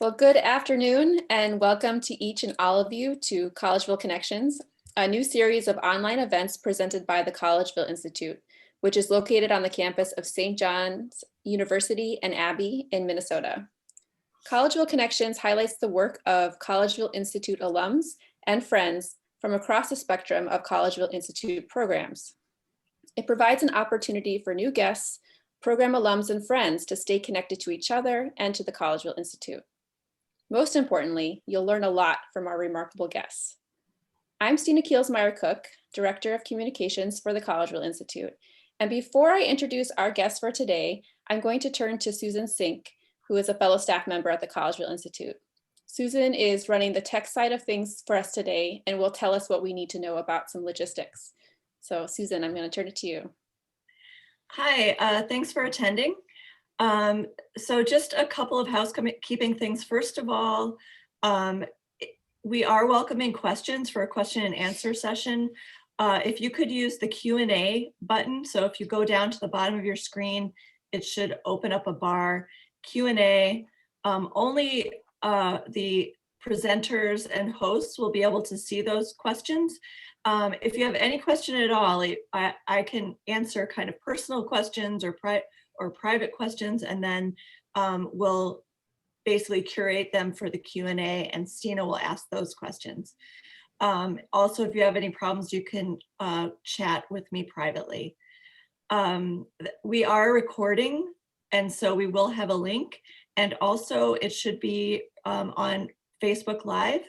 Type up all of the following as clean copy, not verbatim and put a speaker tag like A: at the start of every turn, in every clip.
A: Well, good afternoon and welcome to each and all of you to Collegeville Connections, a new series of online events presented by the Collegeville Institute, which is located on the campus of St. John's University and Abbey in Minnesota. Collegeville Connections highlights the work of Collegeville Institute alums and friends from across the spectrum of Collegeville Institute programs. It provides an opportunity for new guests, program alums, and friends to stay connected to each other and to the Collegeville Institute. Most importantly, you'll learn a lot from our remarkable guests. I'm Stina Kielsmeyer-Cook, Director of Communications for the Collegeville Institute. And before I introduce our guest for today, I'm going to turn to Susan Sink, who is a fellow staff member at the Collegeville Institute. Susan is running the tech side of things for us today and will tell us what we need to know about some logistics. So Susan, I'm going to turn it to you.
B: Hi, thanks for attending. So just a couple of housekeeping things. First of all, we are welcoming questions for a question and answer session. If you could use the Q&A button. So if you go down to the bottom of your screen, it should open up a bar. Q&A, only the presenters and hosts will be able to see those questions. If you have any question at all, I can answer kind of personal questions or private questions, and then we'll basically curate them for the Q&A, and Stina will ask those questions. Also, if you have any problems, you can chat with me privately. We are recording, and so we will have a link, and also it should be on Facebook Live.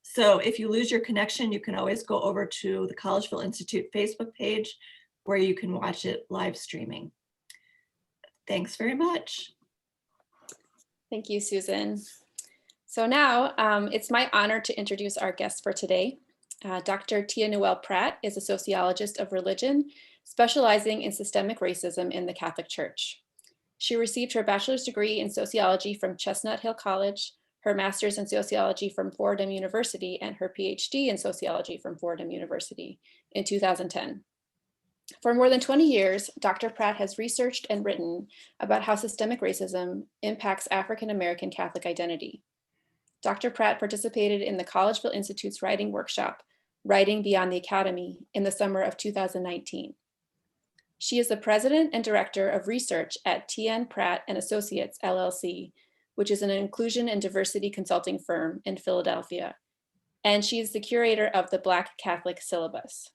B: So if you lose your connection, you can always go over to the Collegeville Institute Facebook page where you can watch it live streaming. Thanks very much.
A: Thank you, Susan. So now it's my honor to introduce our guest for today. Dr. Tia Noelle Pratt is a sociologist of religion, specializing in systemic racism in the Catholic Church. She received her bachelor's degree in sociology from Chestnut Hill College, her master's in sociology from Fordham University, and her PhD in sociology from Fordham University in 2010. For more than 20 years, Dr. Pratt has researched and written about how systemic racism impacts African-American Catholic identity. Dr. Pratt participated in the Collegeville Institute's writing workshop, Writing Beyond the Academy, in the summer of 2019. She is the president and director of research at T.N. Pratt and Associates, LLC, which is an inclusion and diversity consulting firm in Philadelphia. And she is the curator of the Black Catholic Syllabus.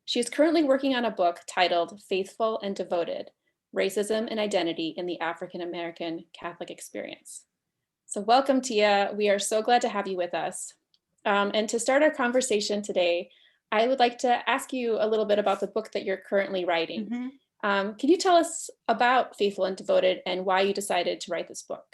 A: She is currently working on a book titled Faithful and Devoted: Racism and Identity in the African-American Catholic Experience. So welcome, Tia. We are so glad to have you with us. And to start our conversation today, I would like to ask you a little bit about the book that you're currently writing. Can you tell us about Faithful and Devoted and why you decided to write this book?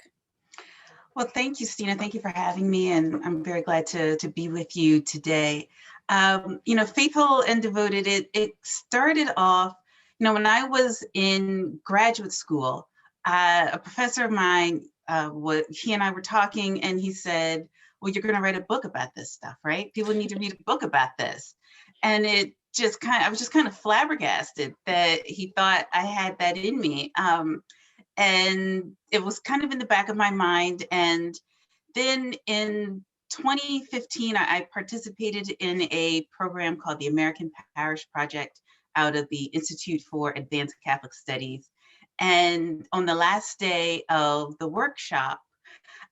C: Well, thank you, Stina. Thank you for having me, and I'm very glad to be with you today. Faithful and Devoted, it started off, when I was in graduate school, a professor of mine, he and I were talking, and he said, well, you're going to write a book about this stuff, right? People need to read a book about this. And I was just kind of flabbergasted that he thought I had that in me. And it was kind of in the back of my mind. And then in 2015, I participated in a program called the American Parish Project out of the Institute for Advanced Catholic Studies. And on the last day of the workshop,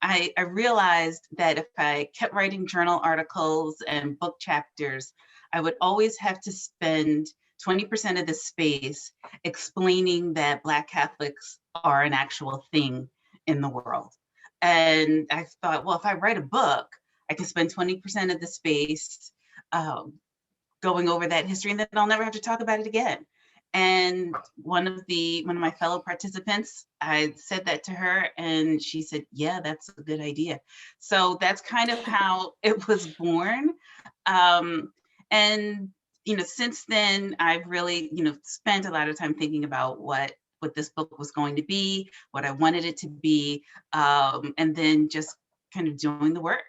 C: I realized that if I kept writing journal articles and book chapters, I would always have to spend 20% of the space explaining that Black Catholics are an actual thing in the world. And I thought, well, if I write a book, I can spend 20% of the space going over that history, and then I'll never have to talk about it again. And one of my fellow participants, I said that to her, and she said, yeah, that's a good idea. So that's kind of how it was born. And since then, I've really, spent a lot of time thinking about what this book was going to be, what I wanted it to be, and then just kind of doing the work.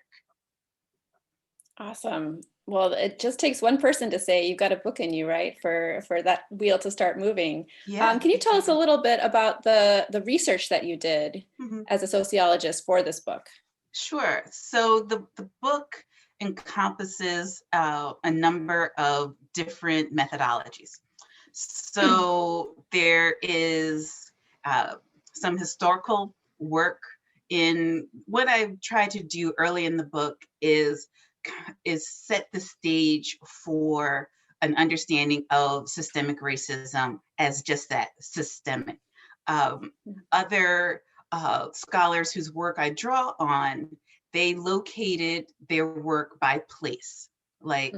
A: Awesome. Well, it just takes one person to say you've got a book in you, right? For that wheel to start moving.
C: Yeah.
A: Can you tell us a little bit about the research that you did as a sociologist for this book?
C: Sure. So the book encompasses a number of different methodologies. So there is some historical work. In what I've tried to do early in the book is set the stage for an understanding of systemic racism as just that, systemic. Other scholars whose work I draw on, they located their work by place, like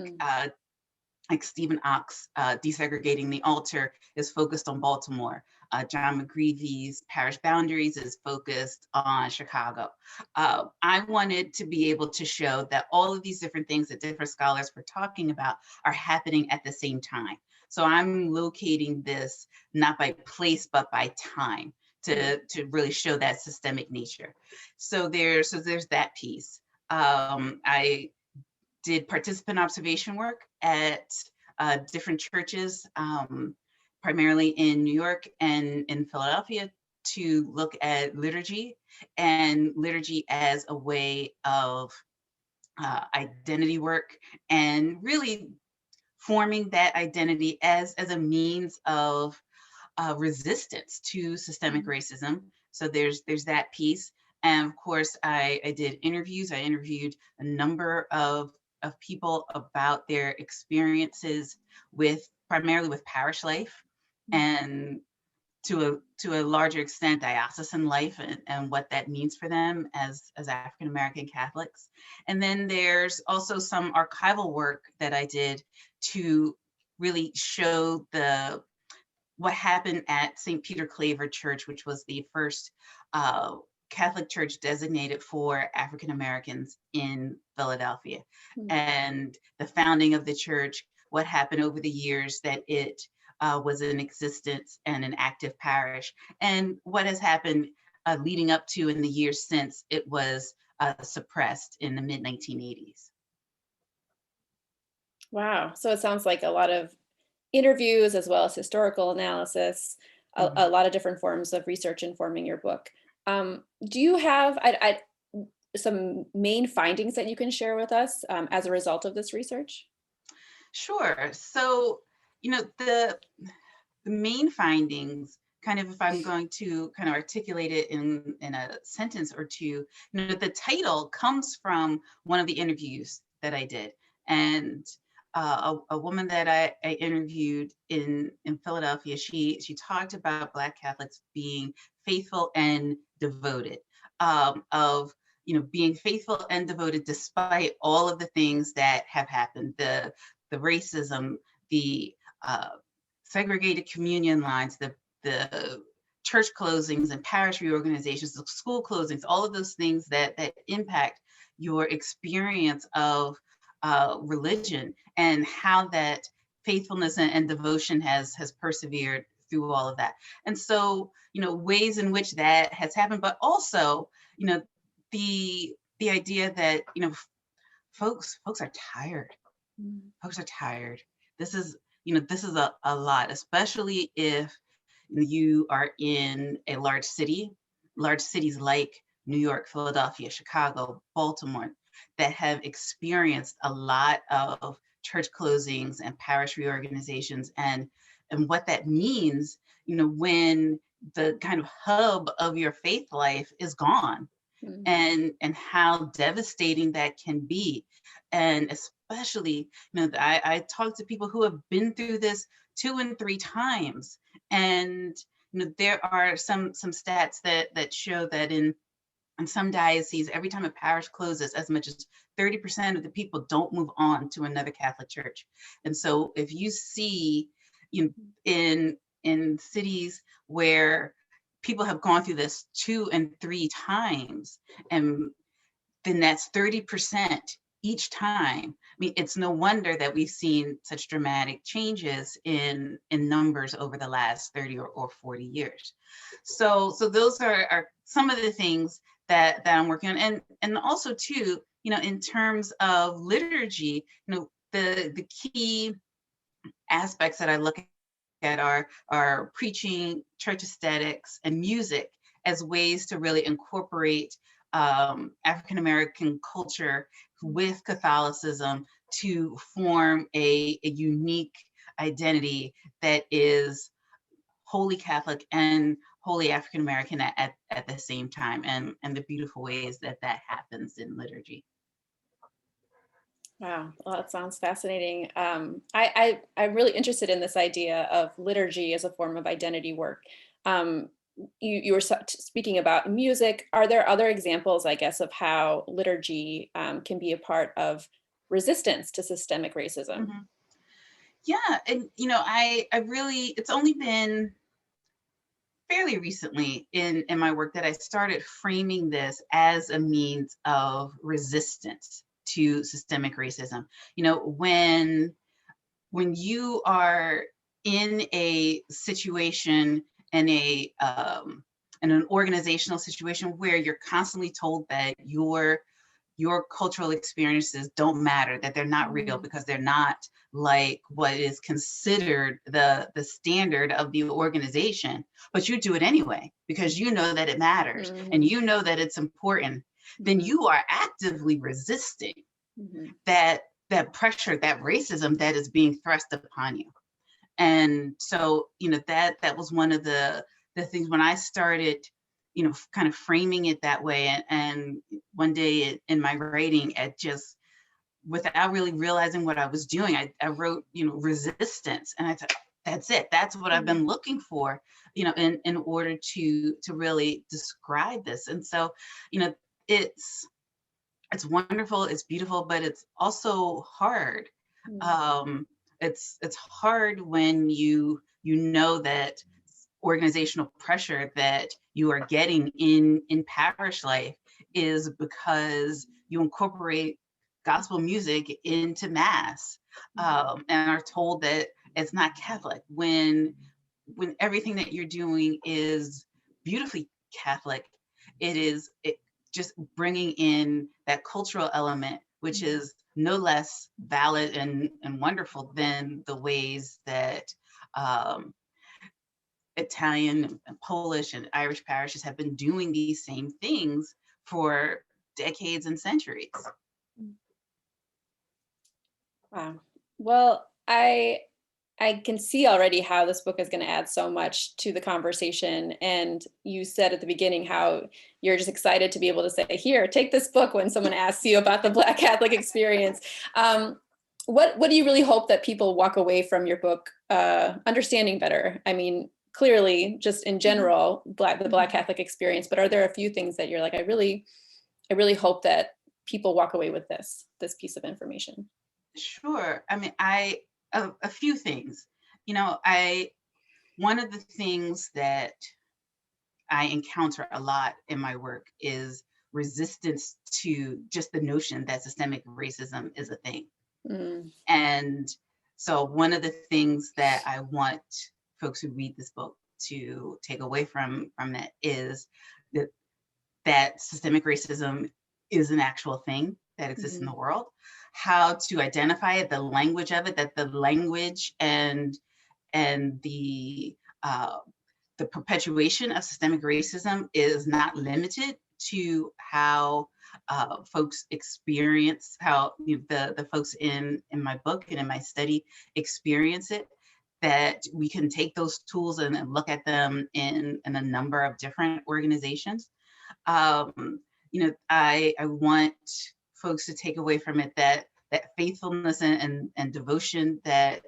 C: Stephen Ock's Desegregating the Altar is focused on Baltimore. John McGreevy's Parish Boundaries is focused on Chicago. I wanted to be able to show that all of these different things that different scholars were talking about are happening at the same time. So I'm locating this not by place, but by time to really show that systemic nature. So there's that piece. I did participant observation work at different churches, primarily in New York and in Philadelphia, to look at liturgy and liturgy as a way of identity work, and really forming that identity as a means of resistance to systemic racism. So there's that piece. And of course, I did interviews. I interviewed a number of people about their experiences primarily with parish life, and to a larger extent diocesan life, and what that means for them as African American Catholics. And then there's also some archival work that I did to really show what happened at St. Peter Claver Church, which was the first Catholic church designated for African Americans in Philadelphia. And the founding of the church, what happened over the years that it was in existence and an active parish, and what has happened leading up to in the years since it was suppressed in the mid-1980s.
A: Wow. So it sounds like a lot of interviews as well as historical analysis, a lot of different forms of research informing your book. Do you have some main findings that you can share with us as a result of this research?
C: Sure. So, the main findings, kind of, if I'm going to kind of articulate it in a sentence or two, the title comes from one of the interviews that I did. And a woman that I interviewed in Philadelphia, she talked about Black Catholics being faithful and devoted, of being faithful and devoted despite all of the things that have happened, the racism, the segregated communion lines, the church closings and parish reorganizations, the school closings, all of those things that impact your experience of religion, and how that faithfulness and devotion has persevered through all of that. And so, ways in which that has happened, but also, the idea that, folks are tired. Folks are tired. This is a lot, especially if you are in a large cities like New York, Philadelphia, Chicago, Baltimore, that have experienced a lot of church closings and parish reorganizations, and what that means, when the kind of hub of your faith life is gone, and how devastating that can be. And especially, I talk to people who have been through this 2 and 3 times, and there are some stats that show that in some dioceses, every time a parish closes, as much as 30% of the people don't move on to another Catholic church. And so if you see in cities where people have gone through this 2 and 3 times, and then that's 30% each time. I mean, it's no wonder that we've seen such dramatic changes in numbers over the last 30 or 40 years. So those are some of the things that I'm working on. And also too, in terms of liturgy, the key aspects that I look at are preaching, church aesthetics, and music as ways to really incorporate African-American culture with Catholicism to form a unique identity that is wholly Catholic and wholly African-American at the same time, and the beautiful ways that happens in liturgy.
A: Wow, well, that sounds fascinating. I'm really interested in this idea of liturgy as a form of identity work. Um, you were speaking about music. Are there other examples, I guess, of how liturgy can be a part of resistance to systemic racism?
C: Mm-hmm. Yeah, and I really, it's only been fairly recently in my work that I started framing this as a means of resistance to systemic racism. When you are in a situation, in an organizational situation where you're constantly told that your cultural experiences don't matter, that they're not real because they're not like what is considered the standard of the organization, but you do it anyway because you know that it matters and you know that it's important, then you are actively resisting that pressure, that racism that is being thrust upon you. And so, that was one of the things when I started, kind of framing it that way. And one day in my writing, at just without really realizing what I was doing, I wrote, resistance. And I thought, that's it. That's what I've been looking for, in order to really describe this. And so, it's wonderful, it's beautiful, but it's also hard. It's hard when you know that organizational pressure that you are getting in parish life is because you incorporate gospel music into mass, and are told that it's not Catholic when everything that you're doing is beautifully Catholic. It just bringing in that cultural element, which is no less valid and wonderful than the ways that Italian and Polish and Irish parishes have been doing these same things for decades and centuries.
A: Wow. Well, I can see already how this book is going to add so much to the conversation. And you said at the beginning how you're just excited to be able to say, here, take this book when someone asks you about the Black Catholic experience. What do you really hope that people walk away from your book understanding better? I mean, clearly, just in general, the Black Catholic experience, but are there a few things that you're like, I really hope that people walk away with this piece of information?
C: Sure. I mean, a few things. One of the things that I encounter a lot in my work is resistance to just the notion that systemic racism is a thing. And so one of the things that I want folks who read this book to take away from that is that systemic racism is an actual thing that exists in the world. How to identify it, the language of it, that the language and the perpetuation of systemic racism is not limited to how folks experience, how the folks in my book and in my study experience it, that we can take those tools and look at them in a number of different organizations. I want folks to take away from it that faithfulness and devotion that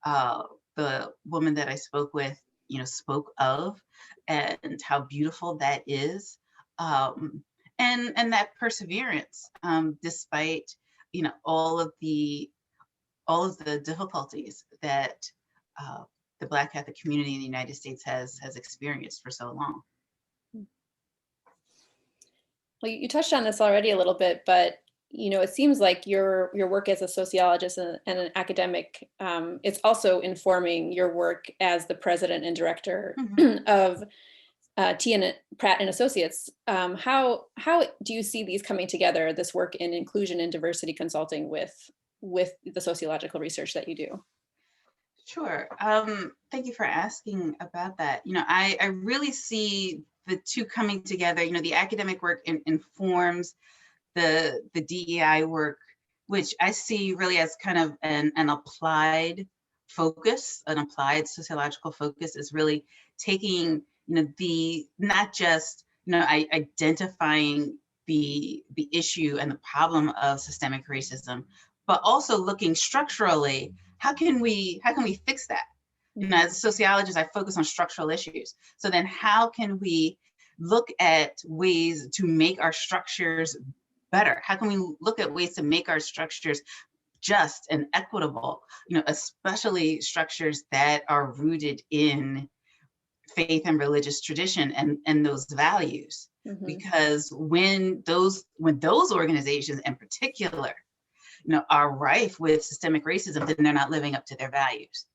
C: the woman that I spoke with, spoke of, and how beautiful that is, and that perseverance, despite all of the difficulties that the Black Catholic community in the United States has experienced for so long.
A: Well, you touched on this already a little bit, but it seems like your work as a sociologist and an academic, it's also informing your work as the president and director of Tia Pratt and Associates. How do you see these coming together, this work in inclusion and diversity consulting with the sociological research that you do?
C: Sure. Thank you for asking about that. I really see the two coming together, the academic work informs the DEI work, which I see really as kind of an applied focus, an applied sociological focus, is really taking, the, not just, identifying the issue and the problem of systemic racism, but also looking structurally, how can we fix that? As a sociologist, I focus on structural issues. So then how can we look at ways to make our structures better? How can we look at ways to make our structures just and equitable, especially structures that are rooted in faith and religious tradition and those values? Because when those organizations in particular, are rife with systemic racism, then they're not living up to their values.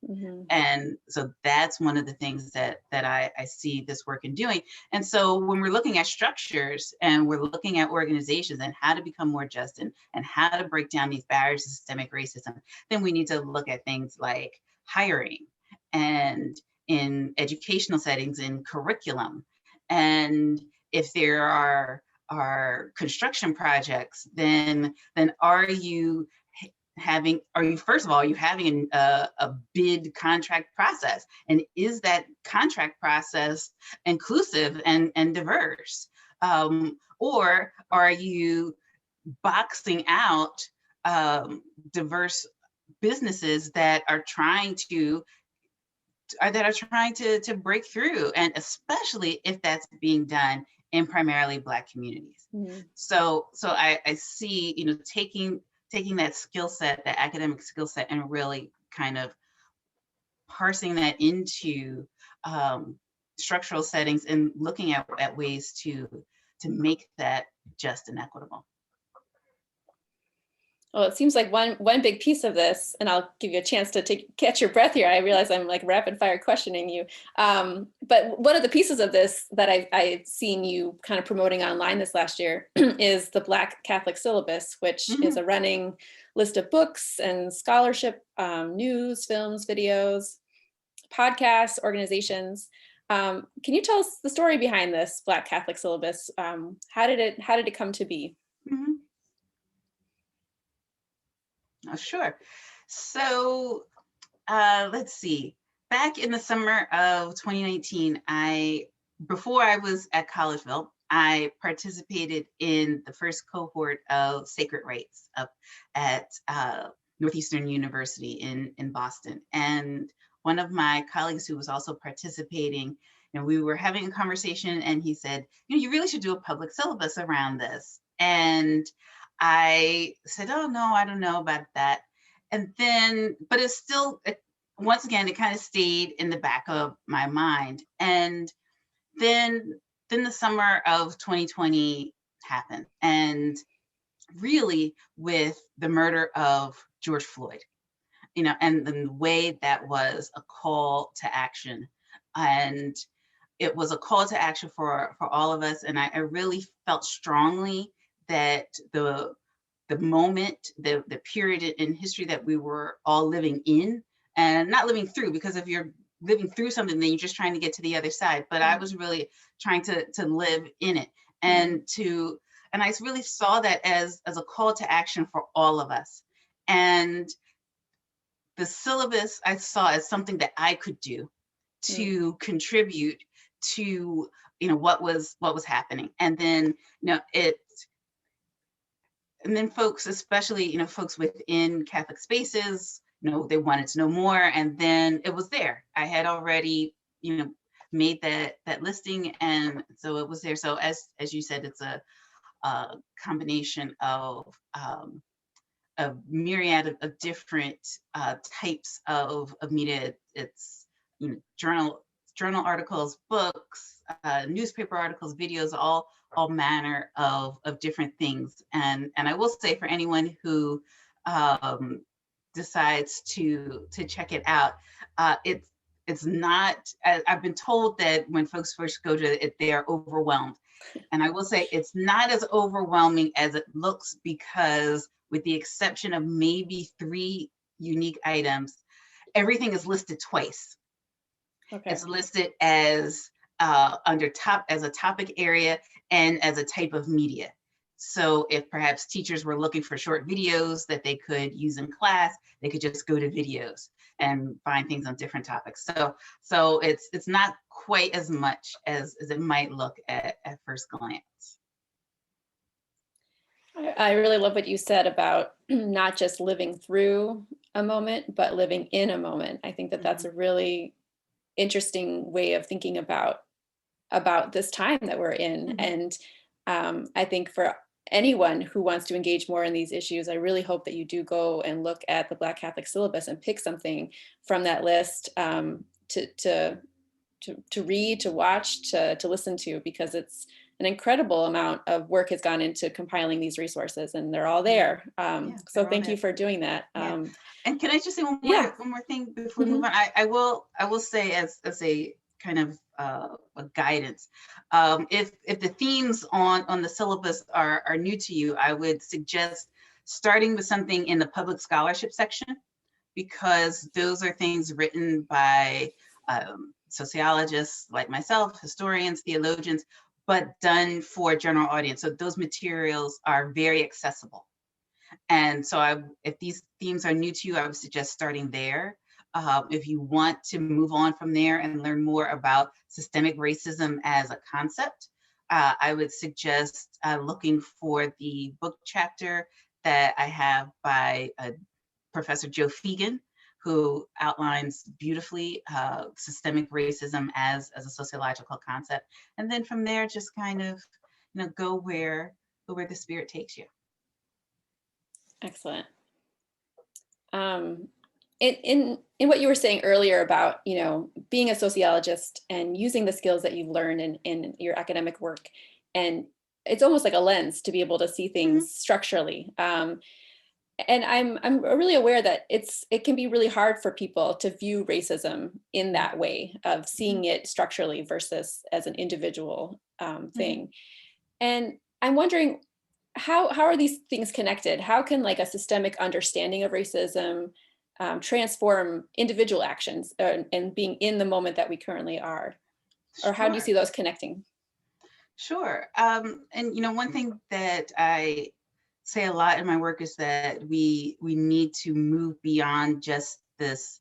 C: And so that's one of the things that I see this work in doing. And so when we're looking at structures and we're looking at organizations and how to become more just and how to break down these barriers to systemic racism, then we need to look at things like hiring and in educational settings, in curriculum. And if there are construction projects, then are you first of all, are you having a bid contract process? And is that contract process inclusive and diverse? Or are you boxing out diverse businesses that are trying to break through, and especially if that's being done in primarily Black communities. So I see, taking that skill set, that academic skill set, and really kind of parsing that into structural settings and looking at ways to make that just and equitable.
A: Well, it seems like one big piece of this, and I'll give you a chance to catch your breath here. I realize I'm like rapid fire questioning you. But one of the pieces of this that I've seen you kind of promoting online this last year is the Black Catholic Syllabus, which is a running list of books and scholarship, news, films, videos, podcasts, organizations. Can you tell us the story behind this Black Catholic Syllabus? How did it come to be?
C: Oh, sure. So let's see. Back in the summer of 2019, before I was at Collegeville, I participated in the first cohort of Sacred Rites up at Northeastern University in Boston. And one of my colleagues who was also participating, we were having a conversation, and he said, you really should do a public syllabus around this. And I said, oh, no, I don't know about that. And then, but it's still, once again, it kind of stayed in the back of my mind. And then the summer of 2020 happened. And really with the murder of George Floyd, and the way that was a call to action. And it was a call to action for all of us. And I really felt strongly that the moment, the period in history that we were all living in, and not living through, because if you're living through something, then you're just trying to get to the other side. But I was really trying to live in it, and I really saw that as a call to action for all of us. And the syllabus I saw as something that I could do to contribute to what was happening. And then and then folks, especially, folks within Catholic spaces, they wanted to know more. And then it was there. I had already, made that listing. And so it was there. So as you said, it's a combination of a myriad of different types of media. It's, journal articles, books, newspaper articles, videos, all manner of different things. And I will say, for anyone who decides to check it out, it's not, I've been told that when folks first go to it, they are overwhelmed. And I will say it's not as overwhelming as it looks, because with the exception of maybe 3 unique items, everything is listed twice. Okay. It's listed as as a topic area and as a type of media. So if perhaps teachers were looking for short videos that they could use in class, they could just go to videos and find things on different topics. So it's not quite as much as it might look at first glance.
A: I really love what you said about not just living through a moment, but living in a moment. I think that that's a really interesting way of thinking about this time that we're in. And I think for anyone who wants to engage more in these issues, I really hope that you do go and look at the Black Catholic Syllabus and pick something from that list to read, to watch, to listen to, because it's an incredible amount of work has gone into compiling these resources, and they're all there. So thank you for doing that.
C: And can I just say one more thing before we move on? I will say as a kind of a guidance, if the themes on the syllabus are new to you, I would suggest starting with something in the public scholarship section, because those are things written by sociologists like myself, historians, theologians, but done for a general audience. So those materials are very accessible. And so if these themes are new to you, I would suggest starting there. If you want to move on from there and learn more about systemic racism as a concept, I would suggest looking for the book chapter that I have by Professor Joe Fegan, who outlines beautifully systemic racism as a sociological concept. And then from there, just kind of, go where the Spirit takes you.
A: Excellent. In what you were saying earlier about, being a sociologist and using the skills that you've learned in your academic work, and it's almost like a lens to be able to see things structurally. And I'm really aware that it can be really hard for people to view racism in that way of seeing it structurally versus as an individual thing. And I'm wondering, how are these things connected? How can like a systemic understanding of racism transform individual actions and being in the moment that we currently are? Or how do you see those connecting?
C: Sure. And one thing that I say a lot in my work is that we need to move beyond just this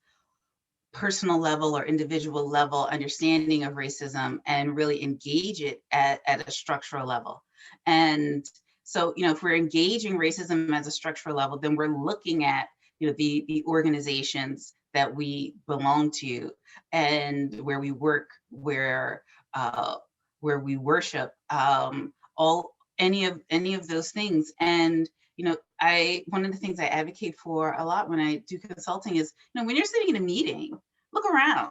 C: personal level or individual level understanding of racism and really engage it at a structural level. And so, if we're engaging racism as a structural level, then we're looking at, the organizations that we belong to and where we work, where we worship, any of those things. And one of the things I advocate for a lot when I do consulting is, when you're sitting in a meeting, look around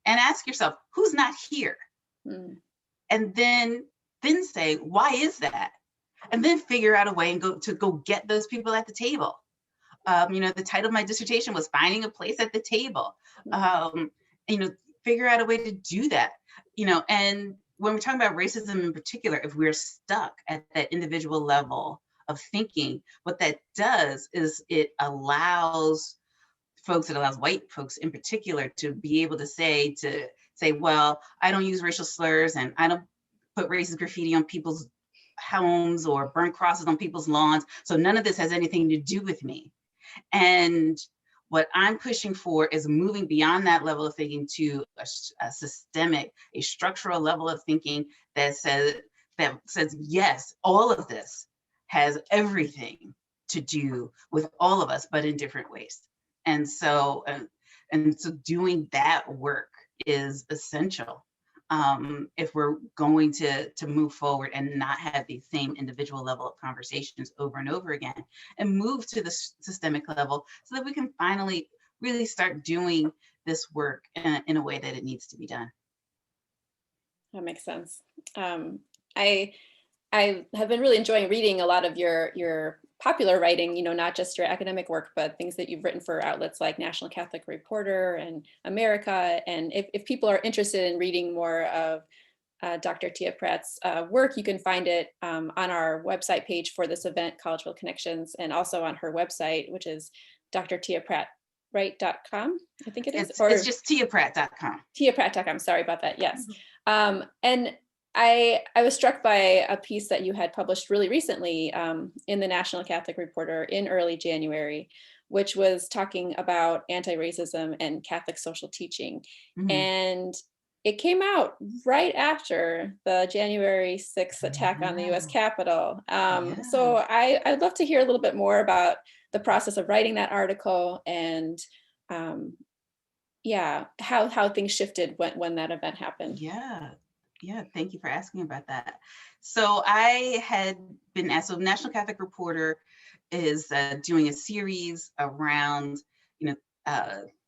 C: and ask yourself, who's not here? And then say, why is that? And then figure out a way and go get those people at the table. The title of my dissertation was Finding a Place at the Table. Figure out a way to do that. And when we're talking about racism in particular, if we're stuck at that individual level of thinking, what that does is it allows white folks in particular to be able to say, well, I don't use racial slurs and I don't put racist graffiti on people's homes or burn crosses on people's lawns. So none of this has anything to do with me. And what I'm pushing for is moving beyond that level of thinking to a systemic, a structural level of thinking that says, yes, all of this has everything to do with all of us, but in different ways. And so doing that work is essential if we're going to move forward and not have the same individual level of conversations over and over again, and move to the systemic level so that we can finally really start doing this work in a way that it needs to be done.
A: That makes sense. I have been really enjoying reading a lot of your popular writing, not just your academic work, but things that you've written for outlets like National Catholic Reporter and America. And if people are interested in reading more of Dr. Tia Pratt's work, you can find it on our website page for this event, Collegeville Connections, and also on her website, which is drtiapratt.com, I think it is.
C: It's just tiapratt.com.
A: Tiapratt.com, sorry about that, yes. And I was struck by a piece that you had published really recently in the National Catholic Reporter in early January, which was talking about anti-racism and Catholic social teaching. And it came out right after the January 6th attack on the US Capitol. So I'd love to hear a little bit more about the process of writing that article and yeah, how things shifted when that event happened.
C: Yeah, thank you for asking about that. So I had been asked, so National Catholic Reporter is doing a series around,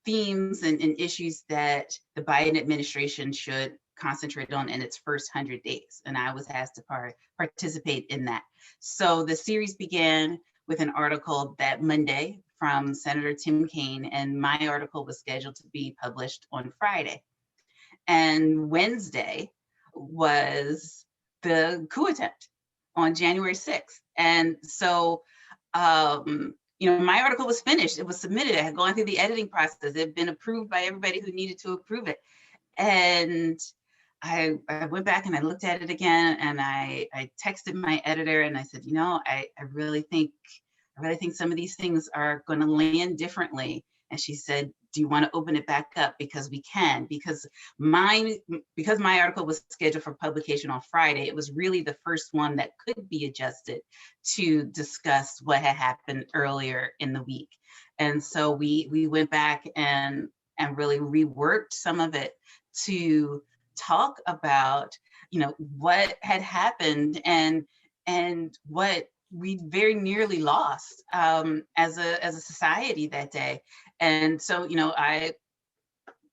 C: themes and issues that the Biden administration should concentrate on in its first 100 days. And I was asked to participate in that. So the series began with an article that Monday from Senator Tim Kaine, and my article was scheduled to be published on Friday. And Wednesday was the coup attempt on January 6th. And so, my article was finished. It was submitted. I had gone through the editing process. It had been approved by everybody who needed to approve it. And I went back and I looked at it again, and I texted my editor and I said, I really think some of these things are going to land differently. And she said, do you want to open it back up? Because we can, because my article was scheduled for publication on Friday. It was really the first one that could be adjusted to discuss what had happened earlier in the week. And so we went back and really reworked some of it to talk about, what had happened and what we very nearly lost as a society that day. And so,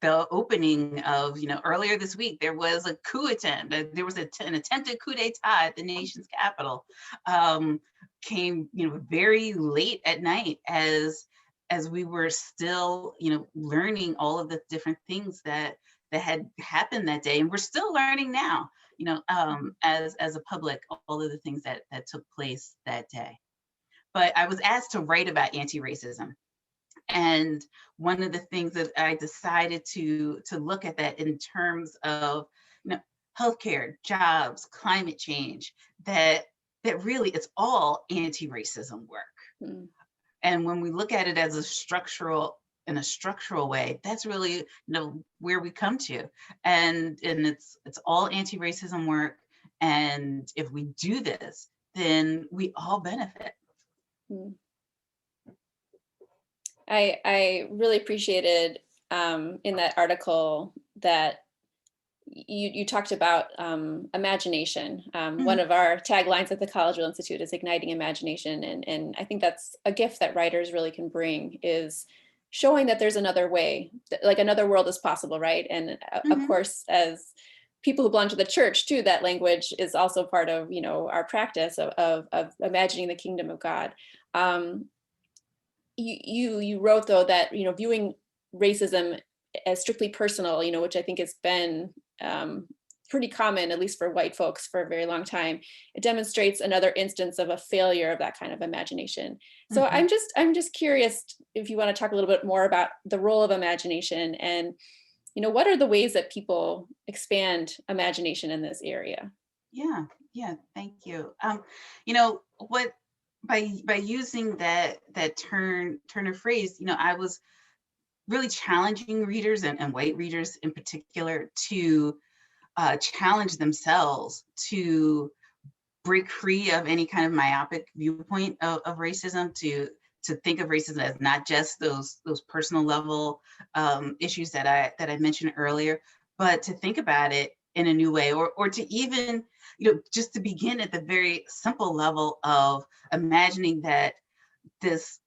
C: the opening of, earlier this week, there was a coup attempt. There was an attempted coup d'etat at the nation's capital. Came, very late at night as we were still, learning all of the different things that had happened that day, and we're still learning now. As a public, all of the things that took place that day. But I was asked to write about anti-racism. And one of the things that I decided to look at that in terms of, healthcare, jobs, climate change, that really it's all anti-racism work. And when we look at it as in a structural way, that's really where we come to, and it's all anti-racism work. And if we do this, then we all benefit.
A: I really appreciated in that article that you talked about imagination. One of our taglines at the Collegeville Institute is igniting imagination, and I think that's a gift that writers really can bring, is showing that there's another way, like another world is possible, right? And of course, as people who belong to the church too, that language is also part of our practice of imagining the kingdom of God. You wrote though that viewing racism as strictly personal, which I think has been pretty common, at least for white folks, for a very long time. It demonstrates another instance of a failure of that kind of imagination. So I'm just curious if you want to talk a little bit more about the role of imagination, and what are the ways that people expand imagination in this area?
C: Yeah, thank you. What by using that turn of phrase, I was really challenging readers and white readers in particular to challenge themselves to break free of any kind of myopic viewpoint of racism, to think of racism as not just those personal level issues that I mentioned earlier, but to think about it in a new way, or to even, just to begin at the very simple level of imagining that this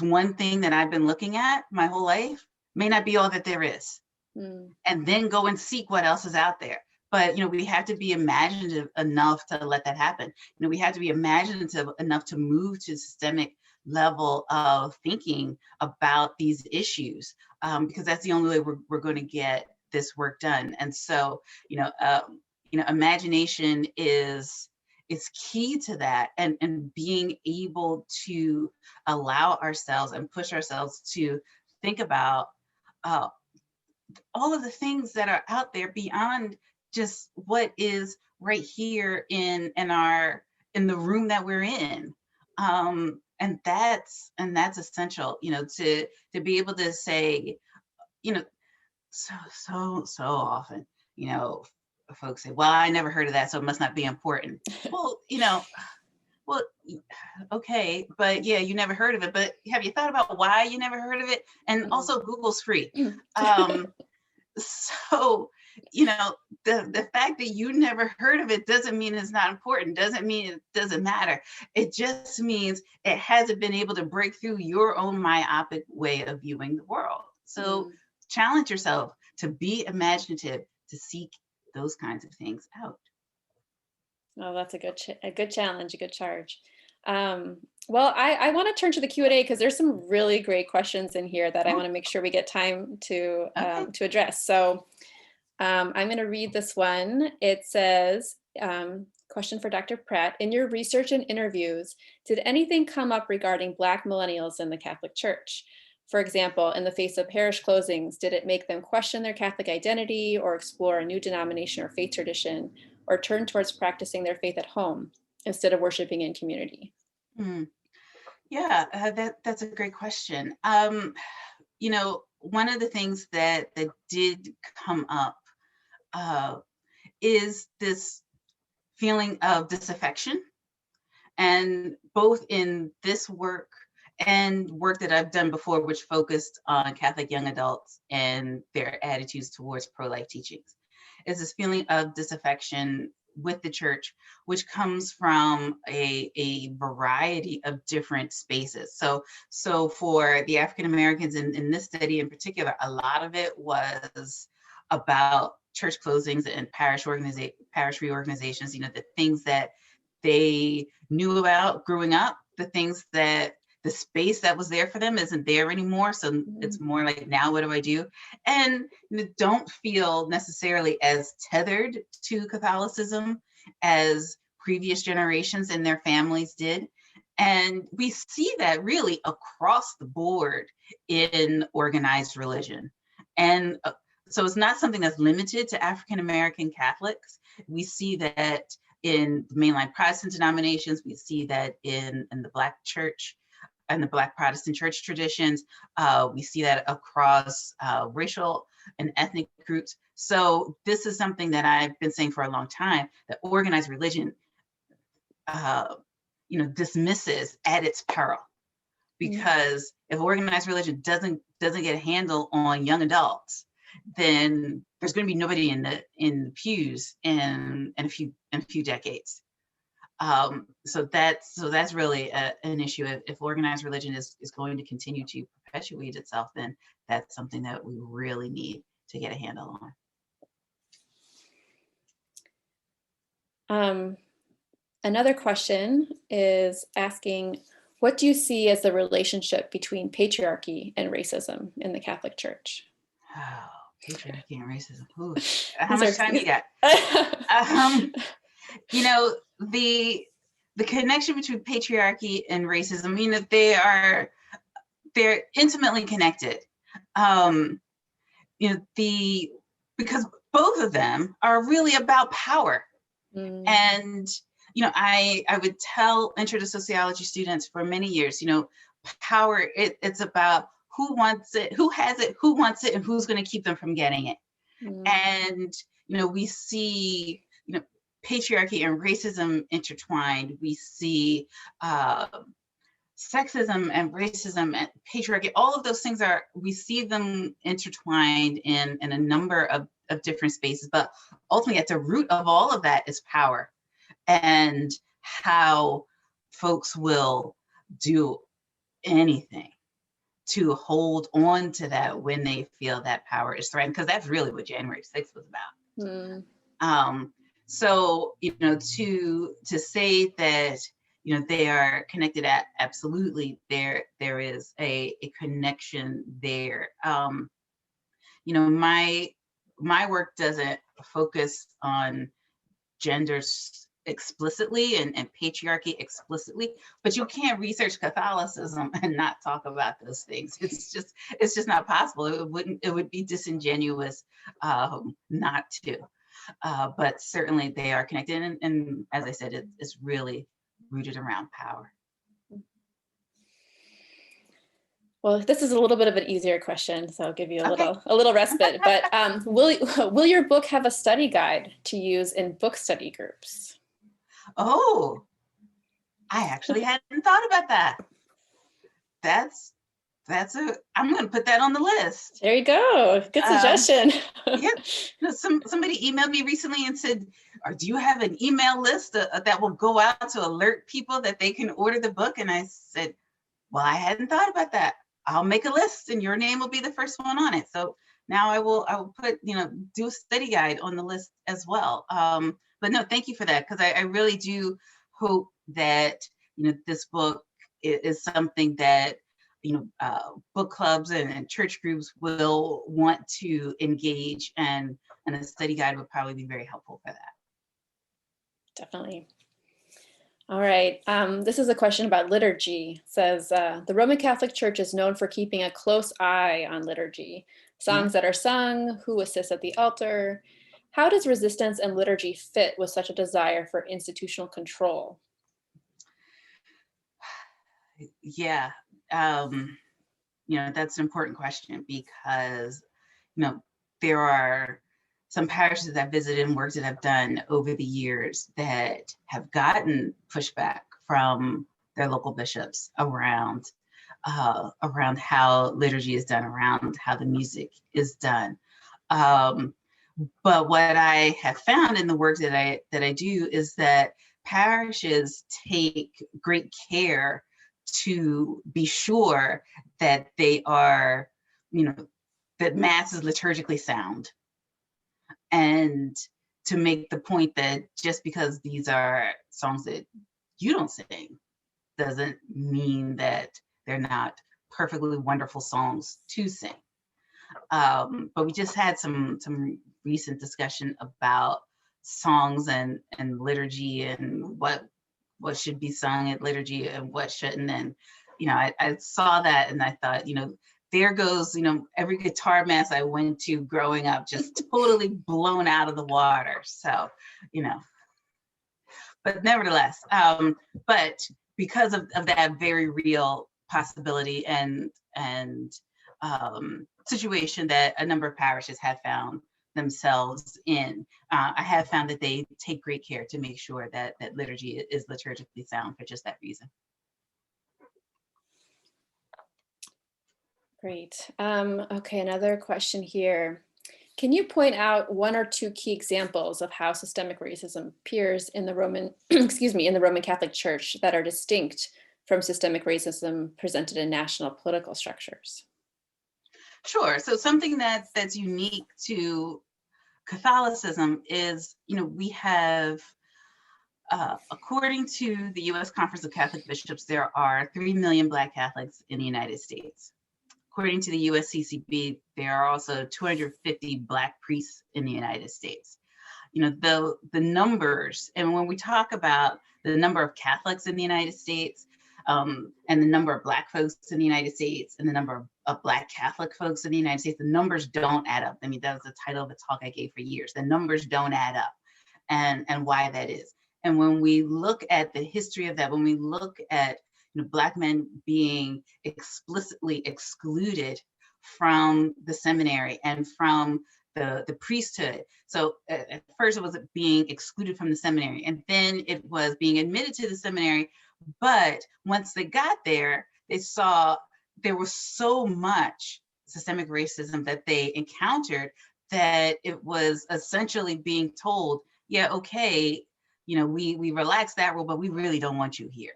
C: one thing that I've been looking at my whole life may not be all that there is. And then go and seek what else is out there. But, we have to be imaginative enough to let that happen. We have to be imaginative enough to move to systemic level of thinking about these issues, because that's the only way we're going to get this work done. And so, imagination is key to that, and being able to allow ourselves and push ourselves to think about all of the things that are out there beyond just what is right here in the room that we're in. And that's essential, to be able to say, so often, folks say, well, I never heard of that, so it must not be important. Well, well, okay, but yeah, you never heard of it, but have you thought about why you never heard of it? And also Google's free. So, the fact that you never heard of it doesn't mean it's not important, doesn't mean it doesn't matter. It just means it hasn't been able to break through your own myopic way of viewing the world. So challenge yourself to be imaginative, to seek those kinds of things out.
A: Oh, that's a good challenge, a good charge. Well, I want to turn to the Q&A because there's some really great questions in here that I want to make sure we get time to address. So I'm going to read this one. It says, question for Dr. Pratt. In your research and interviews, did anything come up regarding Black millennials in the Catholic Church? For example, in the face of parish closings, did it make them question their Catholic identity or explore a new denomination or faith tradition, or turn towards practicing their faith at home instead of worshiping in community?
C: Yeah, that's a great question. One of the things that did come up is this feeling of disaffection, and both in this work and work that I've done before, which focused on Catholic young adults and their attitudes towards pro-life teachings, is this feeling of disaffection with the church, which comes from a variety of different spaces. So for the African Americans in this study in particular, a lot of it was about church closings and parish reorganizations, the things that they knew about growing up, the things that the space that was there for them isn't there anymore. So it's more like, now what do I do? And don't feel necessarily as tethered to Catholicism as previous generations and their families did. And we see that really across the board in organized religion. And so it's not something that's limited to African American Catholics. We see that in the mainline Protestant denominations. We see that in the Black church and the Black Protestant church traditions. We see that across racial and ethnic groups. So this is something that I've been saying for a long time, that organized religion, dismisses at its peril. Because if organized religion doesn't get a handle on young adults, then there's going to be nobody in the pews in a few decades. So that's really an issue. If organized religion is going to continue to perpetuate itself, then that's something that we really need to get a handle
A: on. Another question is asking, what do you see as the relationship between patriarchy and racism in the Catholic Church?
C: Oh, patriarchy and racism. Ooh, how much time you got? The connection between patriarchy and racism, they're intimately connected. Because both of them are really about power. And I would tell intro to sociology students for many years, power, it's about who wants it, who has it, who wants it, and who's going to keep them from getting it. And we see patriarchy and racism intertwined. We see sexism and racism and patriarchy. All of those things we see them intertwined in a number of different spaces. But ultimately, at the root of all of that is power, and how folks will do anything to hold on to that when they feel that power is threatened, because that's really what January 6th was about. So, to say that, they are connected, absolutely, there is a connection there. My work doesn't focus on genders explicitly and patriarchy explicitly, but you can't research Catholicism and not talk about those things. It's just not possible. It would be disingenuous not to. but certainly they are connected. And as I said, it's really rooted around power.
A: Well, this is a little bit of an easier question, so I'll give you
C: Okay.
A: a little respite. But will your book have a study guide to use in book study groups?
C: Oh, I actually hadn't thought about that. I'm going to put that on the list.
A: There you go. Good suggestion.
C: Yeah, somebody emailed me recently and said, do you have an email list that will go out to alert people that they can order the book? And I said, well, I hadn't thought about that. I'll make a list and your name will be the first one on it. So now I will put, do a study guide on the list as well. But no, thank you for that, because I really do hope that, this book is something that book clubs and church groups will want to engage, and a study guide would probably be very helpful for that.
A: Definitely. All right. This is a question about liturgy. It says, the Roman Catholic Church is known for keeping a close eye on liturgy, songs that are sung, who assists at the altar. How does resistance and liturgy fit with such a desire for institutional control?
C: Yeah. That's an important question, because, there are some parishes that I've visited and works that I've done over the years that have gotten pushback from their local bishops around how liturgy is done, around how the music is done. But what I have found in the work that I do is that parishes take great care to be sure that they are, that Mass is liturgically sound. And to make the point that just because these are songs that you don't sing doesn't mean that they're not perfectly wonderful songs to sing. But we just had some recent discussion about songs and liturgy and what should be sung at liturgy and what shouldn't. And, I saw that and I thought, there goes, every guitar mass I went to growing up, just totally blown out of the water. So, but nevertheless, but because of that very real possibility and situation that a number of parishes have found themselves in, I have found that they take great care to make sure that liturgy is liturgically sound for just that reason.
A: Great. Okay, another question here. Can you point out one or two key examples of how systemic racism appears in the Roman, in the Roman Catholic Church that are distinct from systemic racism presented in national political structures?
C: Sure. So something that's unique to Catholicism is, we have, according to the U.S. Conference of Catholic Bishops, there are 3 million Black Catholics in the United States. According to the USCCB, there are also 250 Black priests in the United States. The numbers, and when we talk about the number of Catholics in the United States, and the number of Black folks in the United States, and the number of Black Catholic folks in the United States, the numbers don't add up. I mean, that was the title of a talk I gave for years. The numbers don't add up, and why that is. And when we look at the history of that, when we look at Black men being explicitly excluded from the seminary and from the priesthood. So at first it was being excluded from the seminary, and then it was being admitted to the seminary. But once they got there, they saw there was so much systemic racism that they encountered that it was essentially being told, yeah, okay, we relaxed that rule, but we really don't want you here.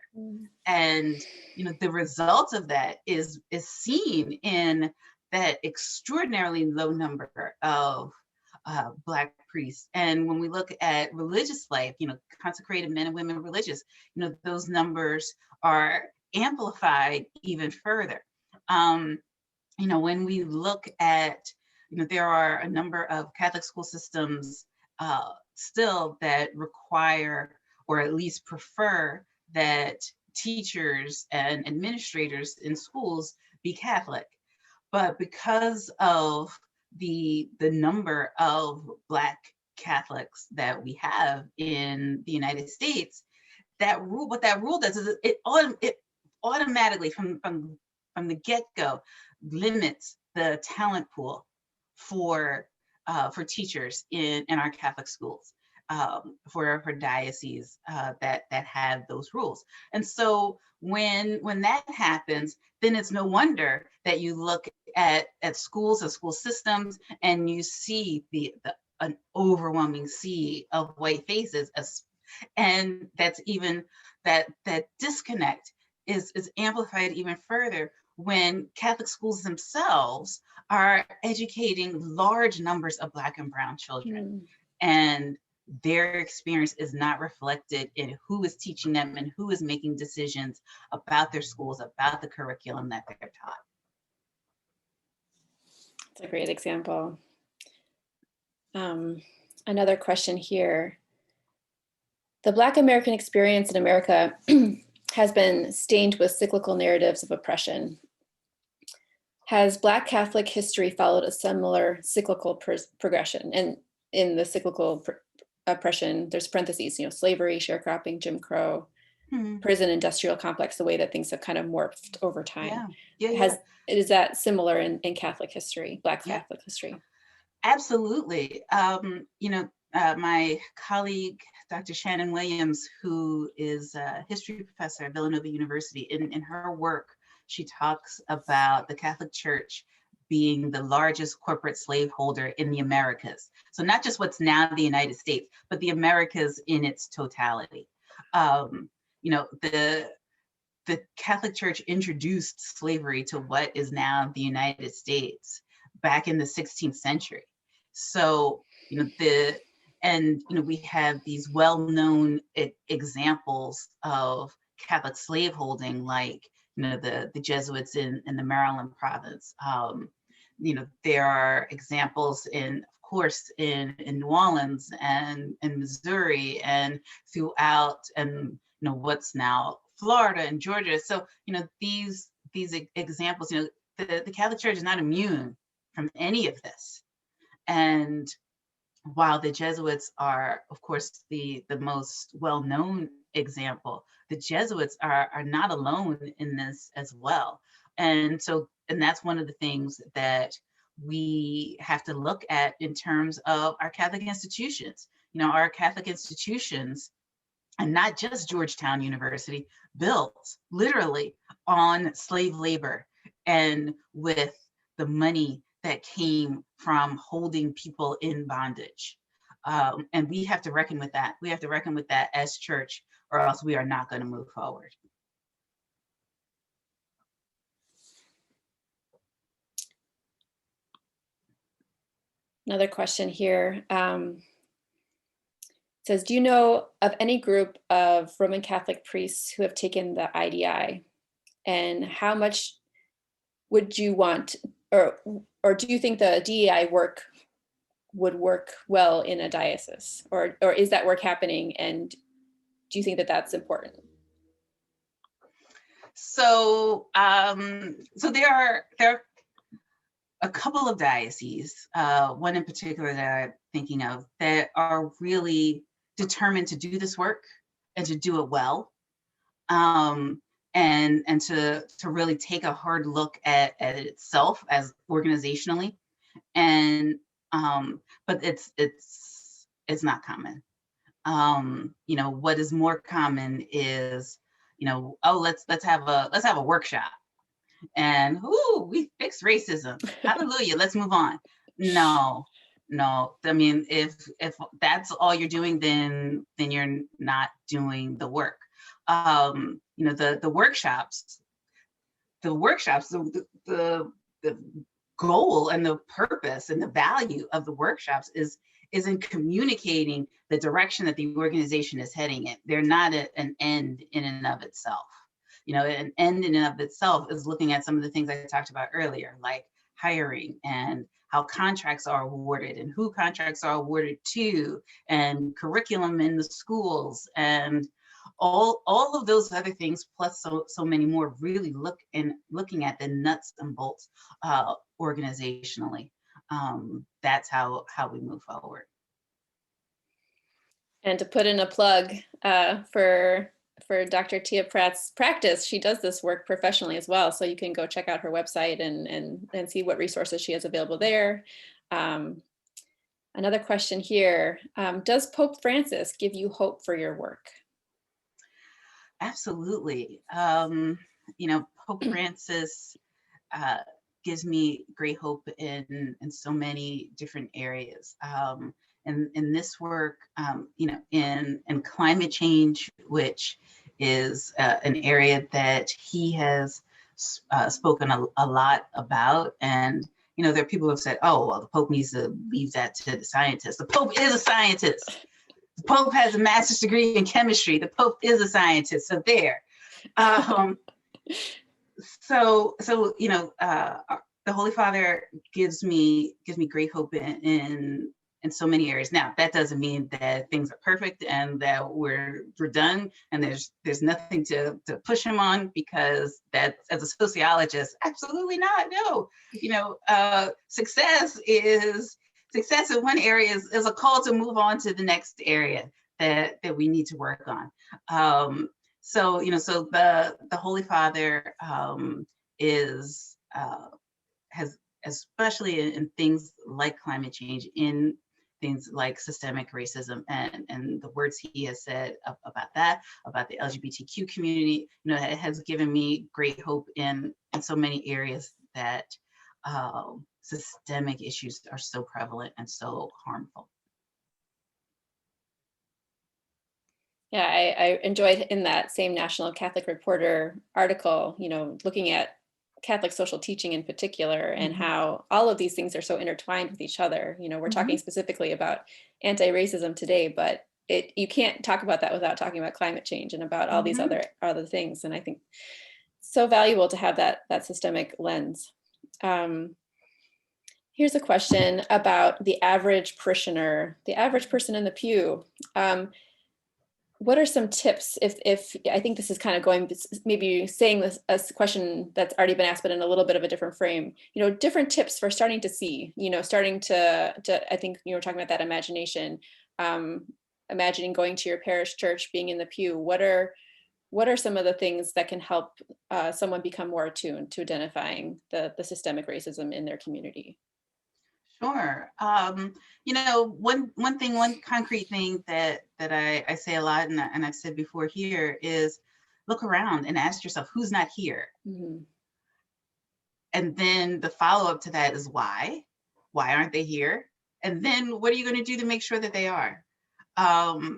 C: And, the result of that is seen in that extraordinarily low number of Black priests. And when we look at religious life, consecrated men and women religious, those numbers are amplified even further. When we look at, there are a number of Catholic school systems still that require, or at least prefer, that teachers and administrators in schools be Catholic. But because of the number of Black Catholics that we have in the United States, what that rule does is it automatically from the get-go limits the talent pool for teachers in our Catholic schools, for dioceses that have those rules. And so when that happens, then it's no wonder that you look at schools and school systems and you see an overwhelming sea of white faces, and that's even that disconnect is amplified even further when Catholic schools themselves are educating large numbers of Black and Brown children, and their experience is not reflected in who is teaching them and who is making decisions about their schools, about the curriculum that they're taught.
A: That's a great example. Another question here. The Black American experience in America has been stained with cyclical narratives of oppression. Has Black Catholic history followed a similar cyclical progression? And in the cyclical oppression, there's parentheses, slavery, sharecropping, Jim Crow, prison industrial complex, the way that things have kind of morphed over time. Is that similar in Catholic history, Black Catholic history?
C: Absolutely. My colleague, Dr. Shannon Williams, who is a history professor at Villanova University, in her work, she talks about the Catholic Church being the largest corporate slaveholder in the Americas. So not just what's now the United States, but the Americas in its totality. The Catholic Church introduced slavery to what is now the United States back in the 16th century. So, we have these well-known examples of Catholic slaveholding, like, the Jesuits in the Maryland province. There are examples of course, in New Orleans and in Missouri and throughout, and what's now Florida and Georgia. So, these examples, the Catholic Church is not immune from any of this. And while the Jesuits are, of course, the most well-known example, the Jesuits are not alone in this as well. And that's one of the things that we have to look at in terms of our Catholic institutions. Our Catholic institutions, and not just Georgetown University, built literally on slave labor and with the money that came from holding people in bondage. And we have to reckon with that. We have to reckon with that as church, or else we are not going to move forward.
A: Another question here. Says, do you know of any group of Roman Catholic priests who have taken the IDI, and how much would you want, or do you think the DEI work would work well in a diocese, or is that work happening, and do you think that that's important?
C: So there are a couple of dioceses, one in particular that I'm thinking of, that are really determined to do this work and to do it well, and to really take a hard look at it itself as organizationally, and but it's not common. What is more common is, let's have a workshop, and we fix racism, hallelujah, let's move on. No, I mean, if that's all you're doing, then you're not doing the work. The workshops, the goal and the purpose and the value of the workshops is in communicating the direction that the organization is heading in. They're not an end in and of itself. An end in and of itself is looking at some of the things I talked about earlier, like hiring and how contracts are awarded and who contracts are awarded to, and curriculum in the schools, and all of those other things, plus so many more, really looking at the nuts and bolts organizationally. That's how we move forward.
A: And to put in a plug for Dr. Tia Pratt's practice, she does this work professionally as well. So you can go check out her website and see what resources she has available there. Another question here, does Pope Francis give you hope for your work?
C: Absolutely. Pope Francis gives me great hope in so many different areas. In this work, in climate change, which is an area that he has spoken a lot about. And, there are people who have said, oh, well, the Pope needs to leave that to the scientists. The Pope is a scientist. The Pope has a master's degree in chemistry. The Pope is a scientist. So there. The Holy Father gives me great hope in so many areas. Now, that doesn't mean that things are perfect and that we're done and there's nothing to push him on, because that, as a sociologist, absolutely not. No, success in one area is a call to move on to the next area that we need to work on. So the Holy Father has, especially in things like climate change, in things like systemic racism and the words he has said about that, about the LGBTQ community, it has given me great hope in so many areas that systemic issues are so prevalent and so harmful.
A: Yeah, I enjoyed in that same National Catholic Reporter article, looking at Catholic social teaching in particular, and how all of these things are so intertwined with each other. We're talking specifically about anti-racism today, but you can't talk about that without talking about climate change and about all these other things. And I think it's so valuable to have that systemic lens. Here's a question about the average parishioner, the average person in the pew. What are some tips if I think this is kind of going, maybe saying this as a question that's already been asked, but in a little bit of a different frame, different tips for starting to see, starting to I think you were talking about that imagination, imagining going to your parish church, being in the pew. What are some of the things that can help someone become more attuned to identifying the systemic racism in their community?
C: Sure. One concrete thing that I say a lot, and I've said before here, is look around and ask yourself, who's not here? And then the follow-up to that is why? Why aren't they here? And then what are you going to do to make sure that they are?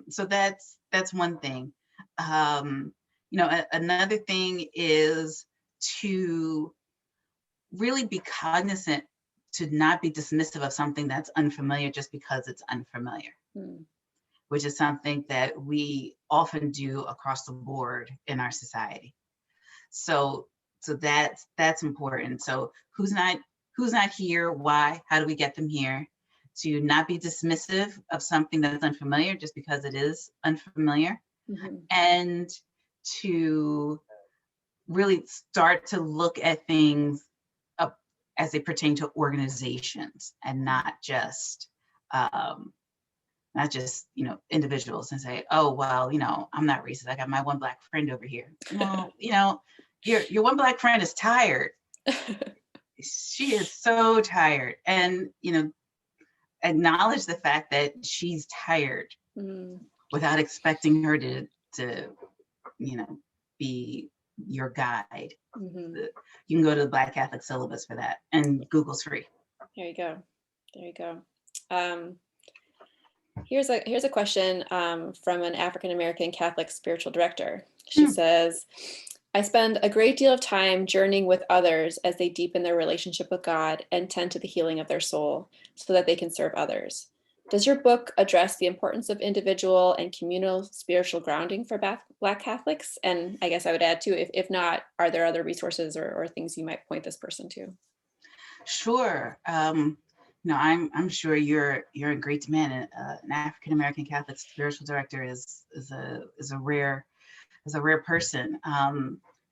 C: So that's one thing. Another thing is to really be cognizant, to not be dismissive of something that's unfamiliar just because it's unfamiliar, which is something that we often do across the board in our society. So that's important. So who's not here? Why? How do we get them here? To not be dismissive of something that's unfamiliar just because it is unfamiliar, and to really start to look at things as they pertain to organizations and not just individuals, and say, oh, well, I'm not racist. I got my one Black friend over here. Well, your one Black friend is tired. She is so tired. And, acknowledge the fact that she's tired without expecting her to be your guide. You can go to the Black Catholic Syllabus for that, and Google's free.
A: There you go. Here's a question from an African American Catholic spiritual director. She says, I spend a great deal of time journeying with others as they deepen their relationship with God and tend to the healing of their soul so that they can serve others. Does your book address the importance of individual and communal spiritual grounding for Black Catholics? And I guess I would add too, if not, are there other resources or things you might point this person to?
C: Sure. I'm sure you're a great man. An African American Catholic spiritual director is a rare person.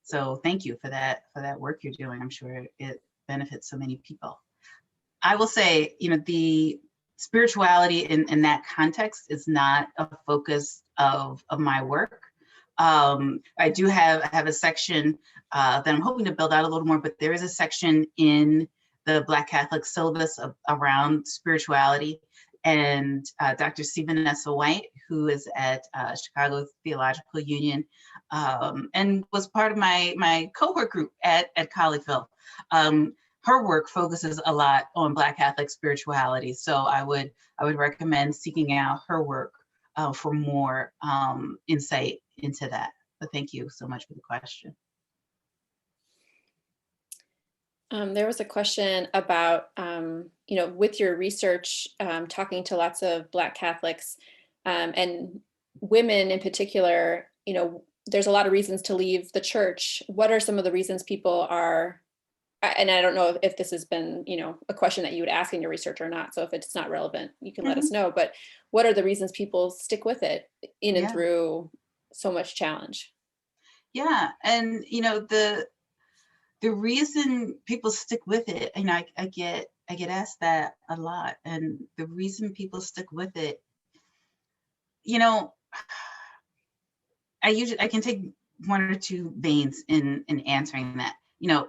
C: So thank you for that work you're doing. I'm sure it benefits so many people. I will say, the spirituality in that context is not a focus of my work. I do have a section that I'm hoping to build out a little more, but there is a section in the Black Catholic Syllabus around spirituality. And Dr. Stephen S. White, who is at Chicago Theological Union, and was part of my cohort group at Collegeville. Her work focuses a lot on Black Catholic spirituality, so I would recommend seeking out her work for more insight into that. But thank you so much for the question.
A: There was a question about, with your research, talking to lots of Black Catholics and women in particular, there's a lot of reasons to leave the church. What are some of the reasons people are, and I don't know if this has been, a question that you would ask in your research or not. So if it's not relevant, you can let us know, but what are the reasons people stick with it in and through so much challenge?
C: Yeah, and the reason people stick with it, I get asked that a lot, and the reason people stick with it, I can take one or two veins in answering that.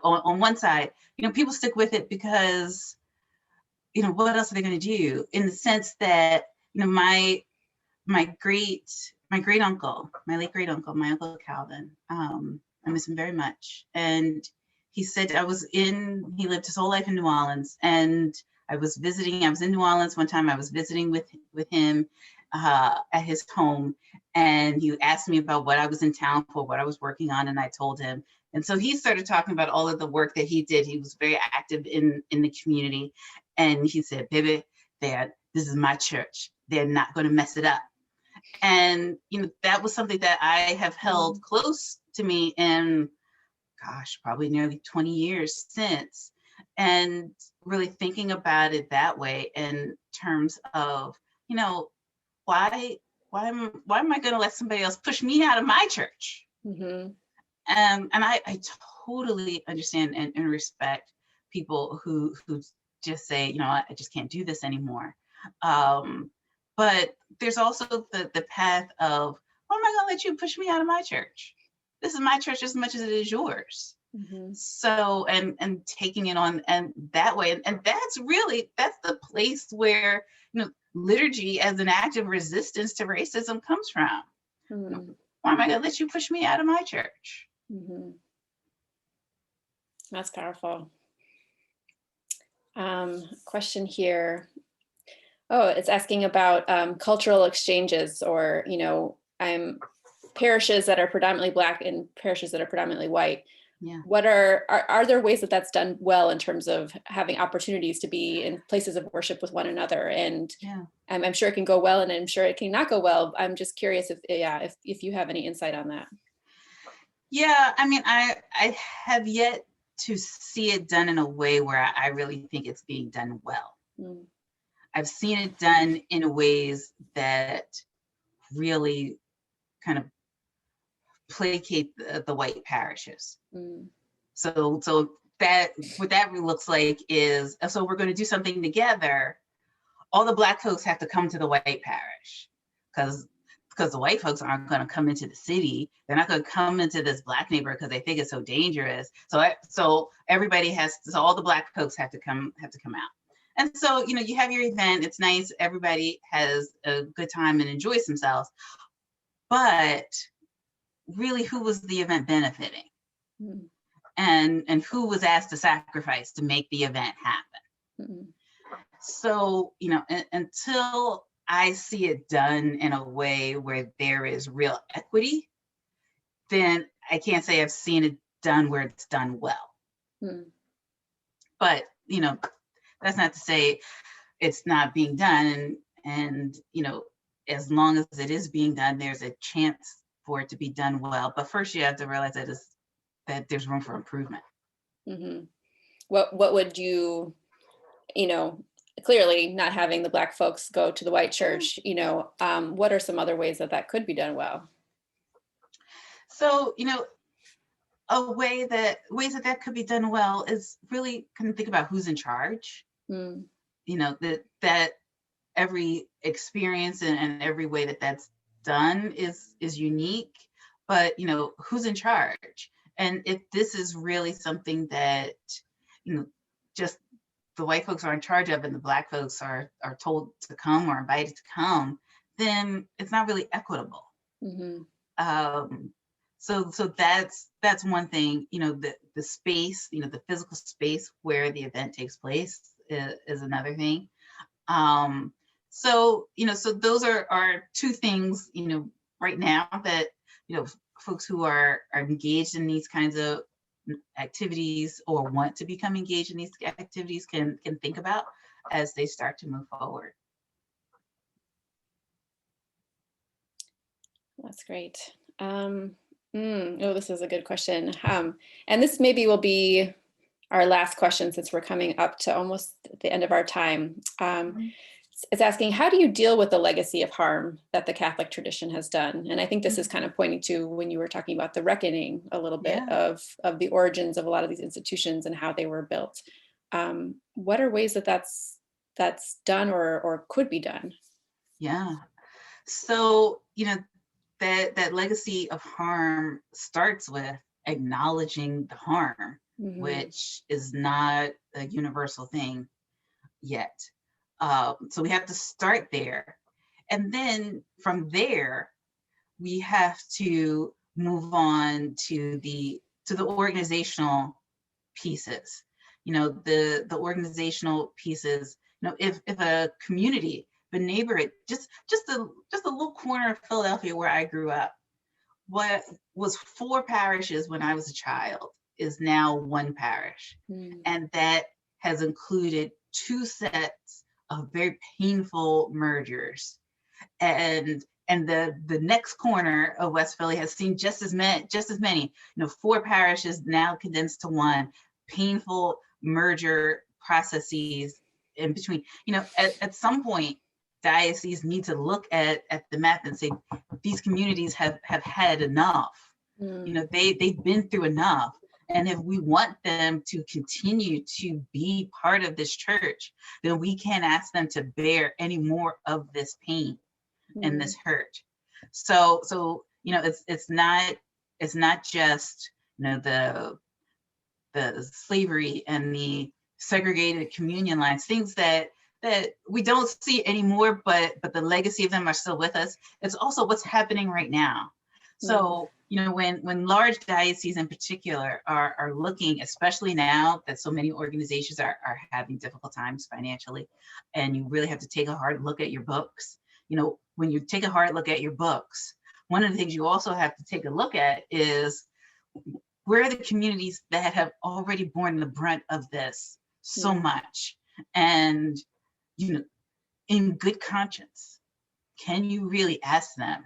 C: On one side, people stick with it because, what else are they going to do? In the sense that, my great uncle, my late great uncle, my Uncle Calvin, I miss him very much. And he said he lived his whole life in New Orleans, and I was in New Orleans one time. I was visiting with him at his home, and he asked me about what I was in town for, what I was working on, and I told him. And so he started talking about all of the work that he did. He was very active in the community, and he said, "Baby, Dad, this is my church. They're not going to mess it up." And that was something that I have held close to me in, probably nearly 20 years since, and really thinking about it that way in terms of, why am I going to let somebody else push me out of my church?
A: Mm-hmm.
C: And I totally understand and respect people who just say, I just can't do this anymore. But there's also the path of, why am I going to let you push me out of my church? This is my church as much as it is yours. Mm-hmm. So, and taking it on and that way. And that's the place where, liturgy as an act of resistance to racism comes from. Mm-hmm. Why am I going to let you push me out of my church?
A: Mm-hmm. That's powerful. Question here. Oh, it's asking about cultural exchanges, or, parishes that are predominantly Black and parishes that are predominantly white.
C: Yeah.
A: What are there ways that that's done well in terms of having opportunities to be in places of worship with one another? And I'm sure it can go well, and I'm sure it can not go well. I'm just curious if you have any insight on that.
C: Yeah, I have yet to see it done in a way where I really think it's being done well. Mm. I've seen it done in ways that really kind of placate the white parishes. Mm. So that what that looks like is, so we're going to do something together. All the Black folks have to come to the white parish because the white folks aren't going to come into the city. They're not going to come into this Black neighborhood because they think it's so dangerous. So everybody so all the Black folks have to come out. And so, you have your event, it's nice, everybody has a good time and enjoys themselves. But really, who was the event benefiting? Mm-hmm. And who was asked to sacrifice to make the event happen? Mm-hmm. So, until I see it done in a way where there is real equity, then I can't say I've seen it done where it's done well. Mm-hmm. But, that's not to say it's not being done. And as long as it is being done, there's a chance for it to be done well. But first you have to realize that there's room for improvement. Mm-hmm.
A: What would you, clearly not having the Black folks go to the white church, what are some other ways that could be done well?
C: So, ways that could be done well is really kind of think about who's in charge. Mm. That every experience and every way that that's done is unique, but who's in charge? And if this is really something that just the white folks are in charge of and the Black folks are told to come or invited to come, then it's not really equitable.
A: Mm-hmm.
C: So that's one thing. The space, the physical space where the event takes place is another thing. So those are two things, right now that, folks who are engaged in these kinds of activities or want to become engaged in these activities can think about as they start to move forward.
A: That's great. This is a good question. And this maybe will be our last question since we're coming up to almost the end of our time. It's asking, how do you deal with the legacy of harm that the Catholic tradition has done? And I think this is kind of pointing to when you were talking about the reckoning a little bit of the origins of a lot of these institutions and how they were built. What are ways that that's done or could be done?
C: Yeah. So, that legacy of harm starts with acknowledging the harm, which is not a universal thing yet. So we have to start there. And then from there, we have to move on to the organizational pieces. The organizational pieces, if a community, the neighborhood, just a little corner of Philadelphia where I grew up, what was 4 parishes when I was a child is now 1 parish. And that has included 2 sets of very painful mergers. And the next corner of West Philly has seen just as many, 4 parishes now condensed to 1, painful merger processes in between. At some point, dioceses need to look at the map and say, these communities have had enough. They've been through enough. And if we want them to continue to be part of this church, then we can't ask them to bear any more of this pain and this hurt. So it's not just the slavery and the segregated communion lines, things that we don't see anymore, but the legacy of them are still with us. It's also what's happening right now. So, when large dioceses in particular are looking, especially now that so many organizations are having difficult times financially, and you really have to take a hard look at your books. When you take a hard look at your books, one of the things you also have to take a look at is where are the communities that have already borne the brunt of this so much? And, in good conscience, can you really ask them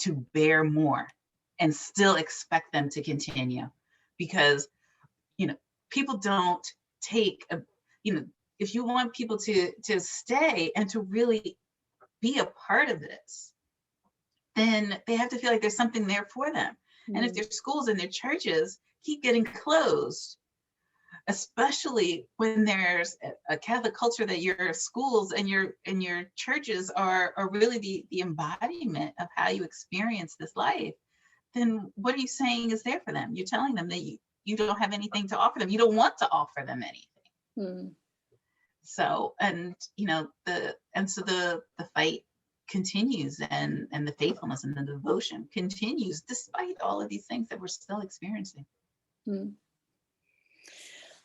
C: to bear more and still expect them to continue? Because, people don't take, if you want people to stay and to really be a part of this, then they have to feel like there's something there for them. And if their schools and their churches keep getting closed, especially when there's a Catholic culture that your schools and your churches are really the embodiment of how you experience this life, then what are you saying is there for them? You're telling them that you don't have anything to offer them. You don't want to offer them anything. So, the fight continues, and the faithfulness and the devotion continues despite all of these things that we're still experiencing.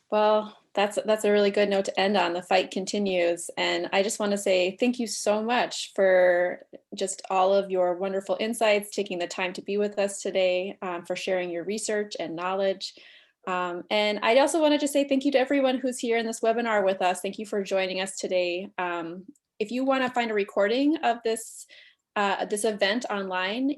A: Well, that's a really good note to end on. The fight continues. And I just want to say thank you so much for just all of your wonderful insights, taking the time to be with us today, for sharing your research and knowledge. And I also wanted to say thank you to everyone who's here in this webinar with us. Thank you for joining us today. If you want to find a recording of this event online,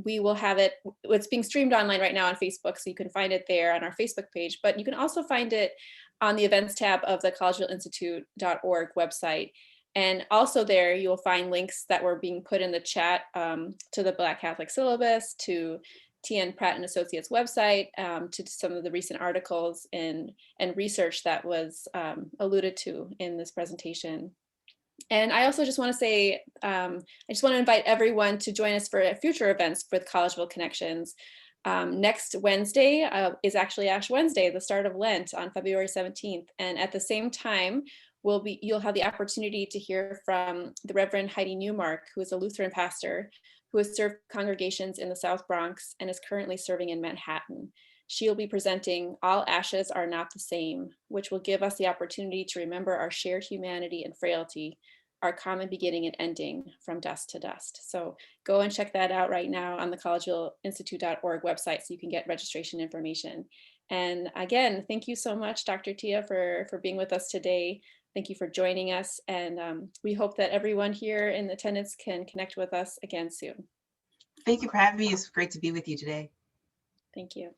A: we will have it. It's being streamed online right now on Facebook, so you can find it there on our Facebook page, but you can also find it on the events tab of the collegevilleinstitute.org website. And also there, you will find links that were being put in the chat to the Black Catholic Syllabus, to T.N. Pratt and Associates website, to some of the recent articles and research that was alluded to in this presentation. And I also just want to say, I just want to invite everyone to join us for future events with Collegeville Connections. Next Wednesday is actually Ash Wednesday, the start of Lent on February 17th. And at the same time, you'll have the opportunity to hear from the Reverend Heidi Newmark, who is a Lutheran pastor who has served congregations in the South Bronx and is currently serving in Manhattan. She'll be presenting All Ashes Are Not the Same, which will give us the opportunity to remember our shared humanity and frailty, our common beginning and ending from dust to dust. So go and check that out right now on the collegevilleinstitute.org website so you can get registration information. And again, thank you so much, Dr. Tia, for being with us today. Thank you for joining us. And we hope that everyone here in attendance can connect with us again soon.
C: Thank you for having me. It's great to be with you today.
A: Thank you.